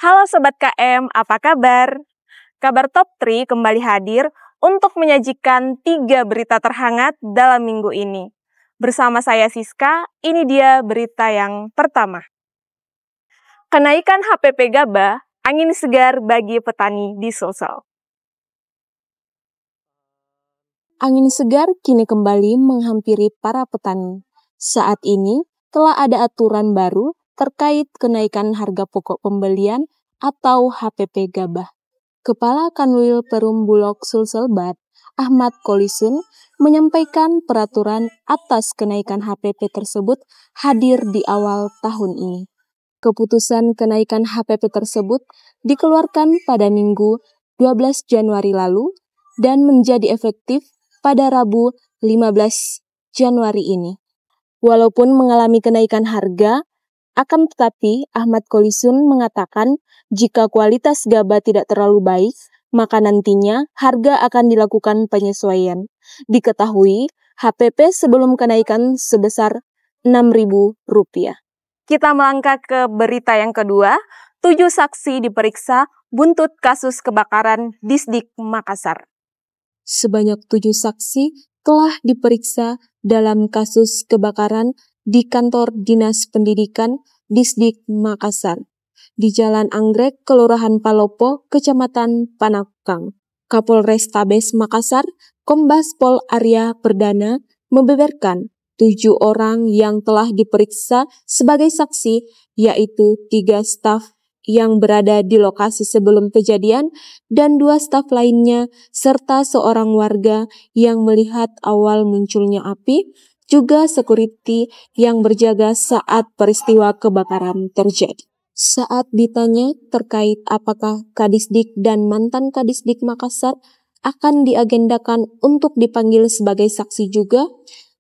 Halo Sobat KM, apa kabar? Kabar Top 3 kembali hadir untuk menyajikan 3 berita terhangat dalam minggu ini. Bersama saya Siska, ini dia berita yang pertama. Kenaikan HPP gabah, angin segar bagi petani di Sulsel. Angin segar kini kembali menghampiri para petani. Saat ini telah ada aturan baru terkait kenaikan harga pokok pembelian atau HPP gabah. Kepala Kanwil Perum Bulog Sulselbat, Ahmad Kolisun, menyampaikan peraturan atas kenaikan HPP tersebut hadir di awal tahun ini. Keputusan kenaikan HPP tersebut dikeluarkan pada Minggu 12 Januari lalu dan menjadi efektif pada Rabu 15 Januari ini. Walaupun mengalami kenaikan harga, akan tetapi Ahmad Kolisun mengatakan jika kualitas gabah tidak terlalu baik, maka nantinya harga akan dilakukan penyesuaian. Diketahui HPP sebelum kenaikan sebesar Rp6.000. Kita melangkah ke berita yang kedua, 7 saksi diperiksa buntut kasus kebakaran Disdik Makassar. Sebanyak 7 saksi telah diperiksa dalam kasus kebakaran di kantor Dinas Pendidikan Disdik Makassar di Jalan Anggrek, Kelurahan Palopo, Kecamatan Panakukang. Kapolrestabes Makassar, Kombes Pol Arya Perdana, membeberkan 7 orang yang telah diperiksa sebagai saksi, yaitu 3 staf yang berada di lokasi sebelum kejadian dan 2 staf lainnya, serta seorang warga yang melihat awal munculnya api, juga security yang berjaga saat peristiwa kebakaran terjadi. Saat ditanya terkait apakah Kadisdik dan mantan Kadisdik Makassar akan diagendakan untuk dipanggil sebagai saksi juga,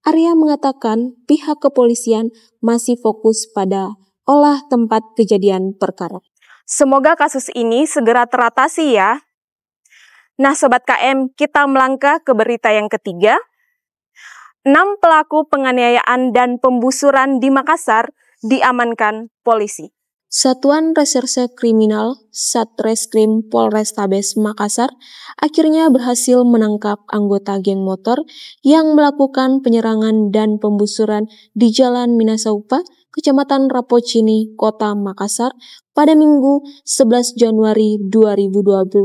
Arya mengatakan pihak kepolisian masih fokus pada olah tempat kejadian perkara. Semoga kasus ini segera teratasi ya. Nah Sobat KM, kita melangkah ke berita yang ketiga. 6 pelaku penganiayaan dan pembusuran di Makassar diamankan polisi. Satuan Reserse Kriminal Satreskrim Polrestabes Makassar akhirnya berhasil menangkap anggota geng motor yang melakukan penyerangan dan pembusuran di Jalan Minasaupa, Kecamatan Rapocini, Kota Makassar pada Minggu 11 Januari 2025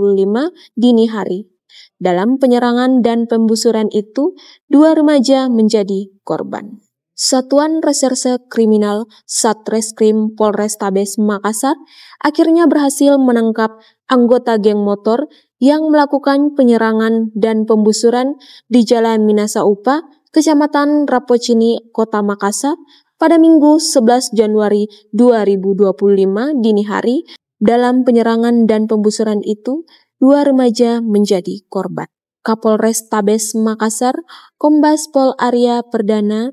dini hari. Dalam penyerangan dan pembusuran itu, 2 remaja menjadi korban. Satuan Reserse Kriminal Satreskrim Polrestabes Makassar akhirnya berhasil menangkap anggota geng motor yang melakukan penyerangan dan pembusuran di Jalan Minasaupa, Kecamatan Rapocini, Kota Makassar pada Minggu 11 Januari 2025 dini hari. Dalam penyerangan dan pembusuran itu, 2 remaja menjadi korban. Kapolrestabes Makassar, Kombes Pol Arya Perdana,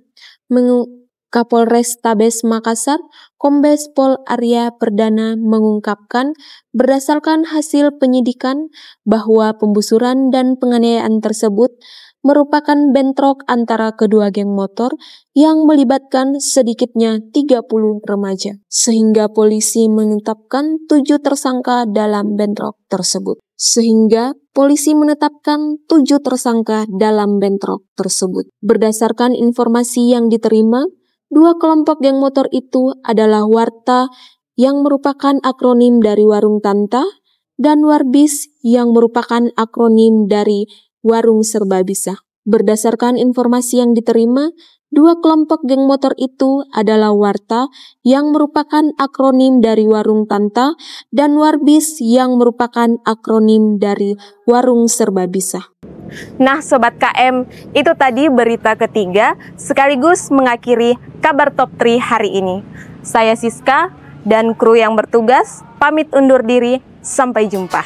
Kapolrestabes Makassar, Kombes Pol Arya Perdana mengungkapkan berdasarkan hasil penyidikan bahwa pembusuran dan penganiayaan tersebut merupakan bentrok antara kedua geng motor yang melibatkan sedikitnya 30 remaja, sehingga polisi menetapkan 7 tersangka dalam bentrok tersebut. Berdasarkan informasi yang diterima, 2 kelompok geng motor itu adalah Warta yang merupakan akronim dari Warung Tanta dan Warbis yang merupakan akronim dari Warung Serba Bisa. Berdasarkan informasi yang diterima, 2 kelompok geng motor itu adalah Warta yang merupakan akronim dari Warung Tanta dan Warbis yang merupakan akronim dari Warung Serba Bisa. Nah Sobat KM, itu tadi berita ketiga sekaligus mengakhiri kabar Top 3 hari ini. Saya Siska dan kru yang bertugas pamit undur diri, sampai jumpa.